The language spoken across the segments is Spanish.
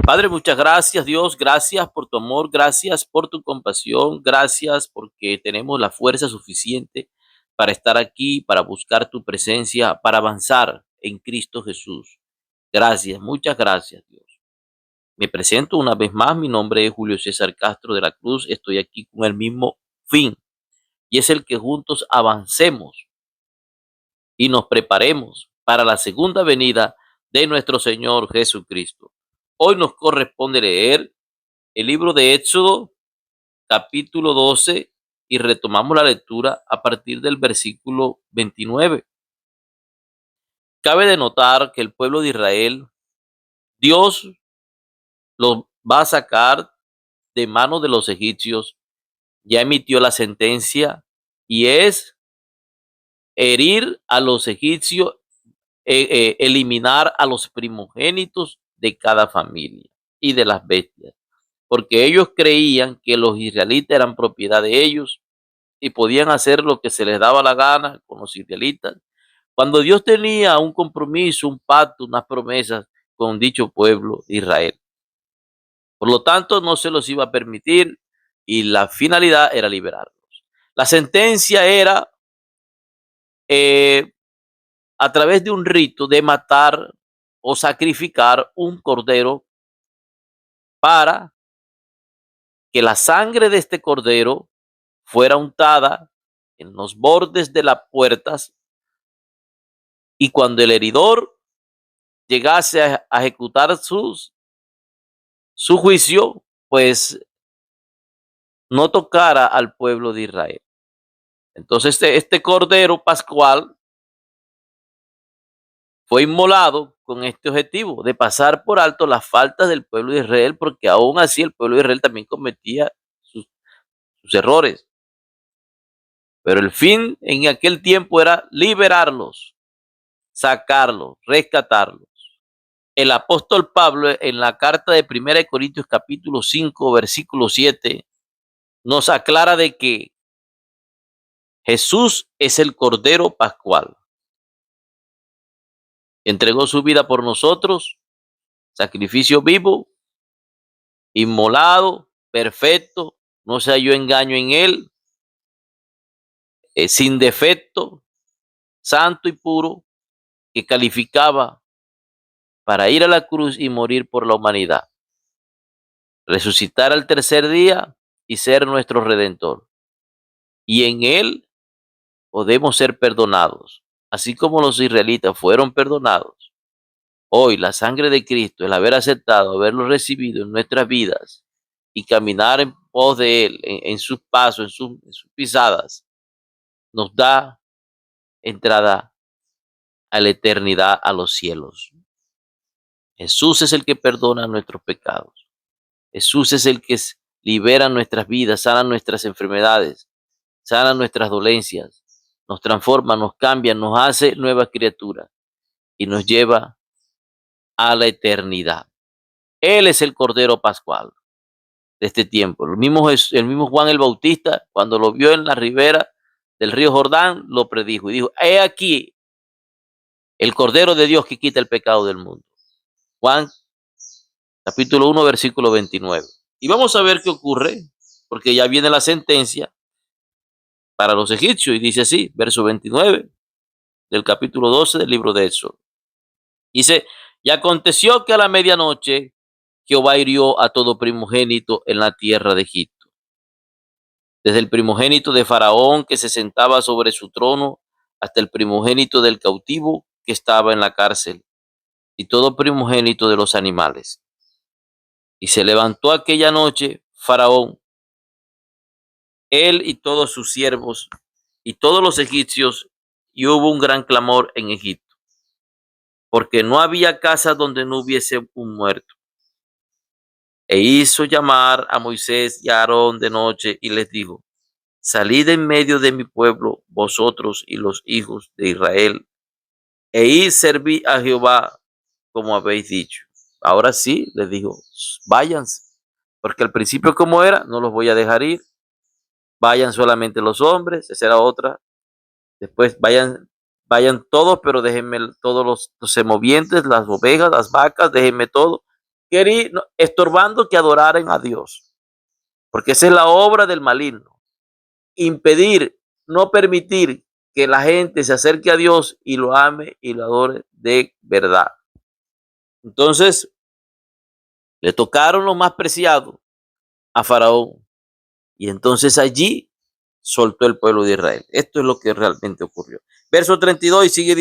Padre, muchas gracias, Dios, gracias por tu amor, gracias por tu compasión, gracias porque tenemos la fuerza suficiente para estar aquí, para buscar tu presencia, para avanzar en Cristo Jesús. Gracias, muchas gracias, Dios. Me presento una vez más, mi nombre es Julio César Castro de la Cruz, estoy aquí con el mismo fin y es el que juntos avancemos y nos preparemos para la segunda venida de nuestro Señor Jesucristo. Hoy nos corresponde leer el libro de Éxodo, capítulo 12, y retomamos la lectura a partir del versículo 29. Cabe de notar que el pueblo de Israel, Dios los va a sacar de manos de los egipcios, ya emitió la sentencia y es herir a los egipcios, eliminar a los primogénitos de cada familia y de las bestias, porque ellos creían que los israelitas eran propiedad de ellos y podían hacer lo que se les daba la gana con los israelitas, cuando Dios tenía un compromiso, un pacto, unas promesas con dicho pueblo de Israel. Por lo tanto, no se los iba a permitir y la finalidad era liberarlos. La sentencia era eh, a través de un rito de matar o sacrificar un cordero para que la sangre de este cordero fuera untada en los bordes de las puertas y cuando el heridor llegase a ejecutar su juicio, pues no tocara al pueblo de Israel. Entonces este cordero pascual fue inmolado con este objetivo de pasar por alto las faltas del pueblo de Israel, porque aún así el pueblo de Israel también cometía sus errores. Pero el fin en aquel tiempo era liberarlos, sacarlos, rescatarlos. El apóstol Pablo en la carta de 1 Corintios capítulo 5 versículo 7 nos aclara de que Jesús es el Cordero Pascual. Entregó su vida por nosotros, sacrificio vivo, inmolado, perfecto, no se halló engaño en él, sin defecto, santo y puro, que calificaba para ir a la cruz y morir por la humanidad, resucitar al tercer día y ser nuestro redentor. Y en él podemos ser perdonados, así como los israelitas fueron perdonados. Hoy la sangre de Cristo, el haber aceptado, haberlo recibido en nuestras vidas y caminar en pos de Él, en sus pasos, en sus pisadas, nos da entrada a la eternidad, a los cielos. Jesús es el que perdona nuestros pecados. Jesús es el que libera nuestras vidas, sana nuestras enfermedades, sana nuestras dolencias, nos transforma, nos cambia, nos hace nuevas criaturas y nos lleva a la eternidad. Él es el Cordero Pascual de este tiempo. El mismo Juan el Bautista, cuando lo vio en la ribera del río Jordán, lo predijo y dijo: he aquí el Cordero de Dios que quita el pecado del mundo. Juan capítulo 1 versículo 29. Y vamos a ver qué ocurre, porque ya viene la sentencia para los egipcios y dice así, verso 29 del capítulo 12 del libro de Éxodo. Dice: y aconteció que a la medianoche Jehová hirió a todo primogénito en la tierra de Egipto, desde el primogénito de Faraón que se sentaba sobre su trono, hasta el primogénito del cautivo que estaba en la cárcel, y todo primogénito de los animales. Y se levantó aquella noche Faraón, él y todos sus siervos, y todos los egipcios, y hubo un gran clamor en Egipto, porque no había casa donde no hubiese un muerto. E hizo llamar a Moisés y a Aarón de noche, y les dijo: salid en medio de mi pueblo, vosotros y los hijos de Israel, e id serví a Jehová como habéis dicho. Ahora sí, les dijo: váyanse, porque al principio como era, no los voy a dejar ir. Vayan solamente los hombres, esa era otra. Después vayan todos, pero déjenme todos los semovientes, las ovejas, las vacas, déjenme todo. estorbando que adoraran a Dios, porque esa es la obra del maligno, impedir, no permitir que la gente se acerque a Dios y lo ame y lo adore de verdad. Entonces, le tocaron lo más preciado a Faraón y entonces allí soltó el pueblo de Israel. Esto es lo que realmente ocurrió. Verso 32 y sigue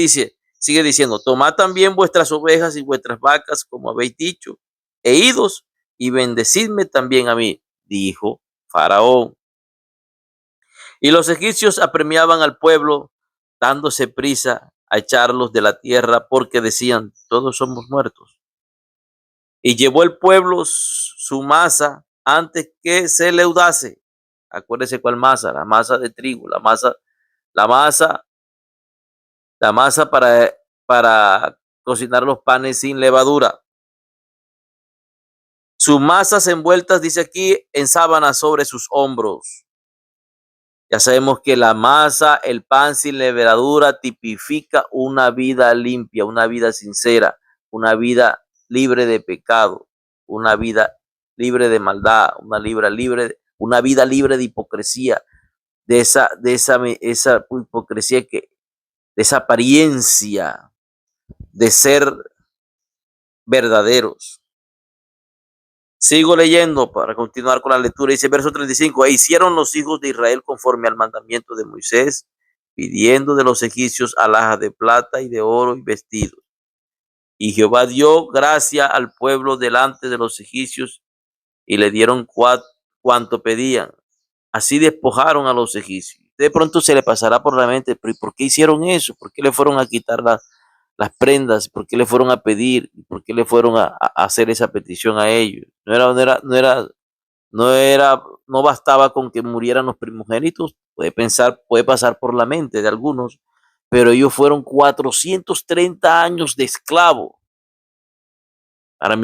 diciendo, tomad también vuestras ovejas y vuestras vacas, como habéis dicho, e idos y bendecidme también a mí, dijo Faraón. Y los egipcios apremiaban al pueblo, dándose prisa a echarlos de la tierra, porque decían, todos somos muertos. Y llevó el pueblo su masa antes que se leudase. Acuérdese cuál masa, la masa de trigo, la masa, la masa para cocinar los panes sin levadura. Sus masas envueltas, dice aquí, en sábanas sobre sus hombros. Ya sabemos que la masa, el pan sin levadura, tipifica una vida limpia, una vida sincera, una vida libre de pecado, una vida libre de maldad, una vida libre de hipocresía, de esa hipocresía de esa apariencia de ser verdaderos. Sigo leyendo para continuar con la lectura. Dice verso 35, e hicieron los hijos de Israel conforme al mandamiento de Moisés, pidiendo de los egipcios alhajas de plata y de oro y vestidos. Y Jehová dio gracia al pueblo delante de los egipcios y le dieron cuanto pedían. Así despojaron a los egipcios. De pronto se le pasará por la mente, pero ¿por qué hicieron eso? ¿Por qué le fueron a quitar las prendas? ¿Por qué le fueron a pedir? ¿Por qué le fueron a hacer esa petición a ellos? No bastaba con que murieran los primogénitos. Puede pasar por la mente de algunos, pero ellos fueron 430 años de esclavo. Para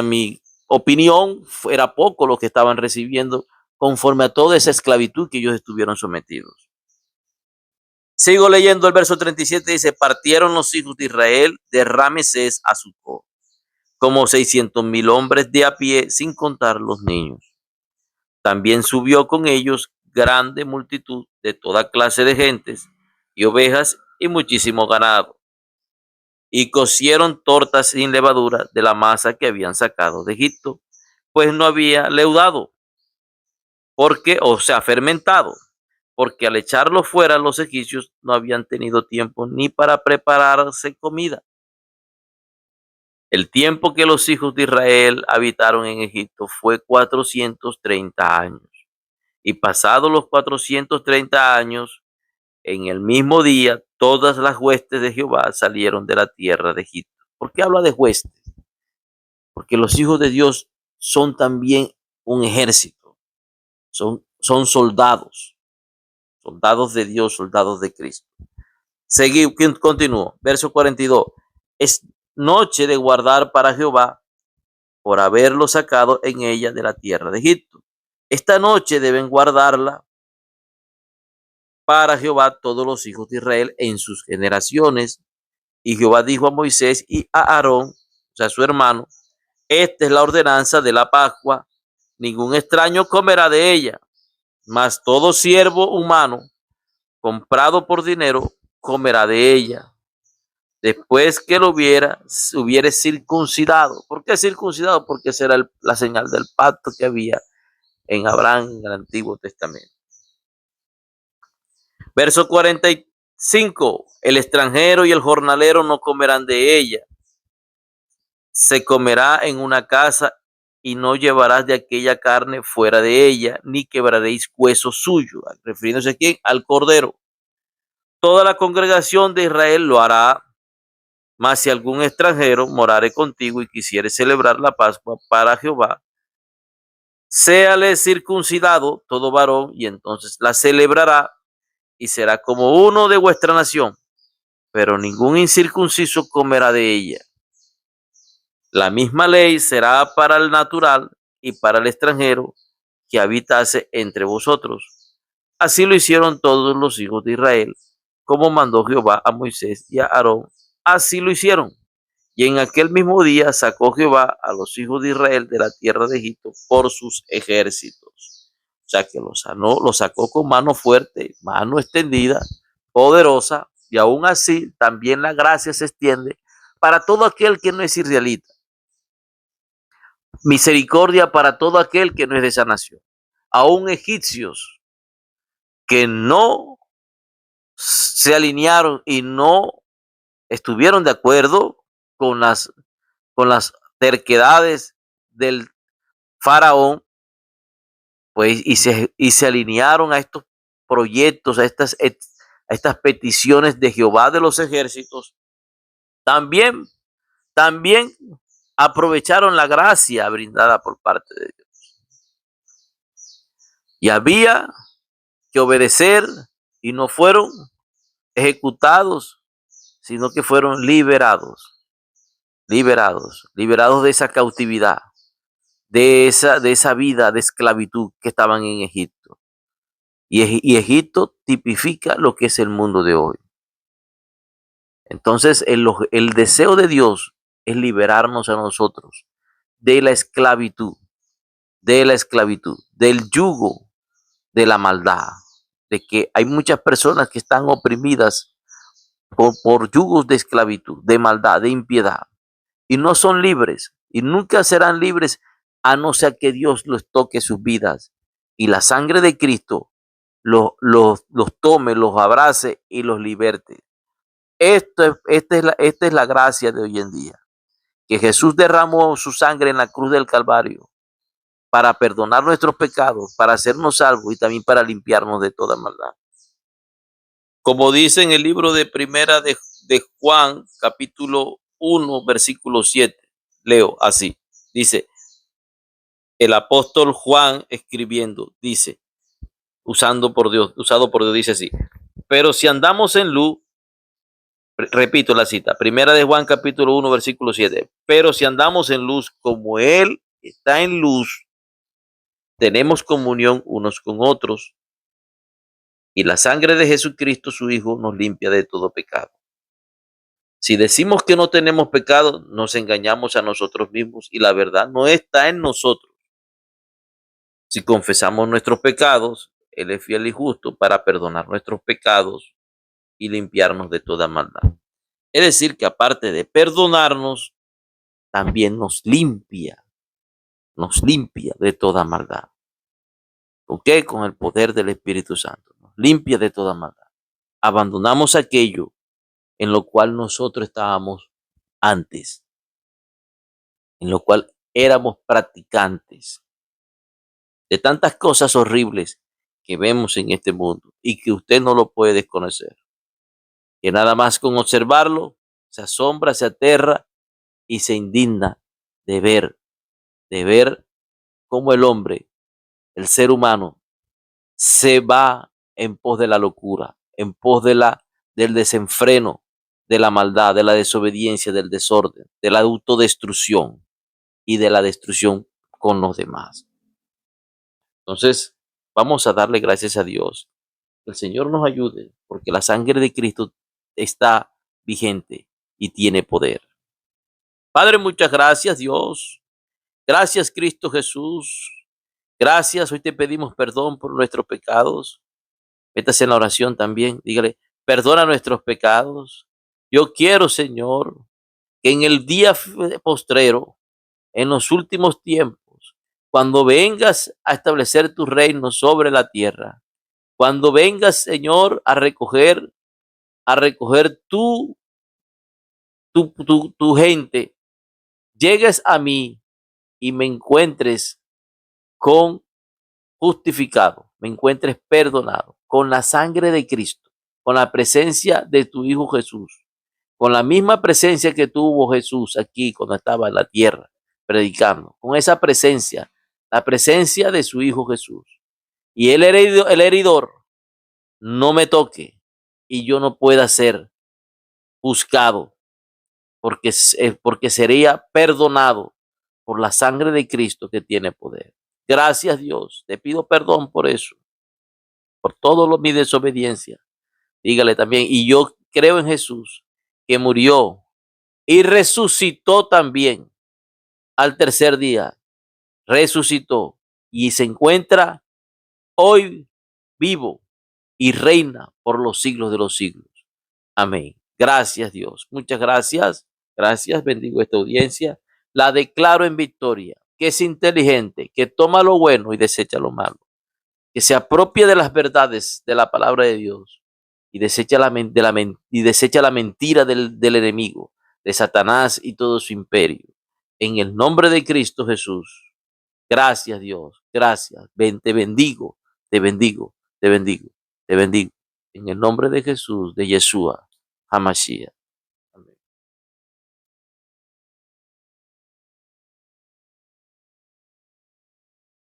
mi opinión, era poco lo que estaban recibiendo conforme a toda esa esclavitud que ellos estuvieron sometidos. Sigo leyendo el verso 37, dice, partieron los hijos de Israel de Ramesés a Sucot, como 600,000 hombres de a pie, sin contar los niños. También subió con ellos grande multitud de toda clase de gentes y ovejas y muchísimo ganado. Y cocieron tortas sin levadura de la masa que habían sacado de Egipto, pues no había leudado, fermentado, porque al echarlo fuera los egipcios no habían tenido tiempo ni para prepararse comida. El tiempo que los hijos de Israel habitaron en Egipto fue 430 años. Y pasados los 430 años, en el mismo día, todas las huestes de Jehová salieron de la tierra de Egipto. ¿Por qué habla de huestes? Porque los hijos de Dios son también un ejército, son soldados de Dios, soldados de Cristo. Continúo, verso 42. Es noche de guardar para Jehová por haberlo sacado en ella de la tierra de Egipto. Esta noche deben guardarla para Jehová todos los hijos de Israel en sus generaciones. Y Jehová dijo a Moisés y a Aarón, o sea, su hermano, esta es la ordenanza de la Pascua, ningún extraño comerá de ella, mas todo siervo humano comprado por dinero comerá de ella, después que lo hubiere circuncidado. ¿Por qué circuncidado? Porque esa era la señal del pacto que había en Abraham en el Antiguo Testamento. Verso 45, el extranjero y el jornalero no comerán de ella. Se comerá en una casa y no llevarás de aquella carne fuera de ella, ni quebraréis hueso suyo. Refiriéndose aquí al cordero. Toda la congregación de Israel lo hará, mas si algún extranjero morare contigo y quisiere celebrar la Pascua para Jehová, séale circuncidado todo varón, y entonces la celebrará y será como uno de vuestra nación, pero ningún incircunciso comerá de ella. La misma ley será para el natural y para el extranjero que habitase entre vosotros. Así lo hicieron todos los hijos de Israel, como mandó Jehová a Moisés y a Aarón. Así lo hicieron. Y en aquel mismo día sacó Jehová a los hijos de Israel de la tierra de Egipto por sus ejércitos. O sea que los sacó con mano fuerte, mano extendida, poderosa, y aún así también la gracia se extiende para todo aquel que no es israelita. Misericordia para todo aquel que no es de esa nación. Aún egipcios que no se alinearon y no estuvieron de acuerdo con las terquedades del faraón, pues, y se alinearon a estos proyectos, a estas peticiones de Jehová de los ejércitos, también, también aprovecharon la gracia brindada por parte de Dios. Y había que obedecer y no fueron ejecutados, sino que fueron liberados de esa cautividad, de esa vida de esclavitud que estaban en Egipto. Y Egipto tipifica lo que es el mundo de hoy. Entonces, el deseo de Dios es liberarnos a nosotros de la esclavitud, del yugo de la maldad, de que hay muchas personas que están oprimidas por yugos de esclavitud, de maldad, de impiedad, y no son libres, y nunca serán libres a no ser que Dios los toque sus vidas y la sangre de Cristo los tome, los abrace y los liberte. Esta es la gracia de hoy en día, que Jesús derramó su sangre en la cruz del Calvario para perdonar nuestros pecados, para hacernos salvos y también para limpiarnos de toda maldad. Como dice en el libro de Primera de Juan, capítulo 1, versículo 7, leo así, dice, el apóstol Juan escribiendo, dice, usado por Dios, dice así, pero si andamos en luz, repito la cita, Primera de Juan capítulo 1, versículo 7, pero si andamos en luz como Él está en luz, tenemos comunión unos con otros, y la sangre de Jesucristo, su Hijo, nos limpia de todo pecado. Si decimos que no tenemos pecado, nos engañamos a nosotros mismos y la verdad no está en nosotros. Si confesamos nuestros pecados, Él es fiel y justo para perdonar nuestros pecados y limpiarnos de toda maldad. Es decir, que aparte de perdonarnos, también nos limpia de toda maldad. ¿Ok? Con el poder del Espíritu Santo. Nos limpia de toda maldad. Abandonamos aquello en lo cual nosotros estábamos antes, en lo cual éramos practicantes de tantas cosas horribles que vemos en este mundo y que usted no lo puede desconocer. Que nada más con observarlo se asombra, se aterra y se indigna de ver cómo el hombre, el ser humano, se va en pos de la locura, en pos del desenfreno, de la maldad, de la desobediencia, del desorden, de la autodestrucción y de la destrucción con los demás. Entonces, vamos a darle gracias a Dios. Que el Señor nos ayude, porque la sangre de Cristo está vigente y tiene poder. Padre, muchas gracias, Dios. Gracias, Cristo Jesús. Gracias, hoy te pedimos perdón por nuestros pecados. Métase en la oración también. Dígale, perdona nuestros pecados. Yo quiero, Señor, que en el día postrero, en los últimos tiempos, cuando vengas a establecer tu reino sobre la tierra, cuando vengas, Señor, a recoger tu gente, llegues a mí y me encuentres con justificado, me encuentres perdonado, con la sangre de Cristo, con la presencia de tu Hijo Jesús, con la misma presencia que tuvo Jesús aquí cuando estaba en la tierra predicando, con esa presencia, la presencia de su Hijo Jesús. Y el heridor no me toque y yo no pueda ser juzgado porque sería perdonado por la sangre de Cristo que tiene poder. Gracias, Dios. Te pido perdón por eso, por todo mi desobediencia. Dígale también, y yo creo en Jesús, que murió y resucitó también al tercer día. Resucitó y se encuentra hoy vivo y reina por los siglos de los siglos. Amén. Gracias, Dios. Muchas gracias. Gracias. Bendigo esta audiencia. La declaro en victoria, que es inteligente, que toma lo bueno y desecha lo malo, que se apropia de las verdades de la palabra de Dios y desecha la mentira del enemigo, de Satanás y todo su imperio. En el nombre de Cristo Jesús. Gracias, Dios. Gracias. Te bendigo, te bendigo, te bendigo, te bendigo. En el nombre de Jesús, de Yeshua, HaMashiach.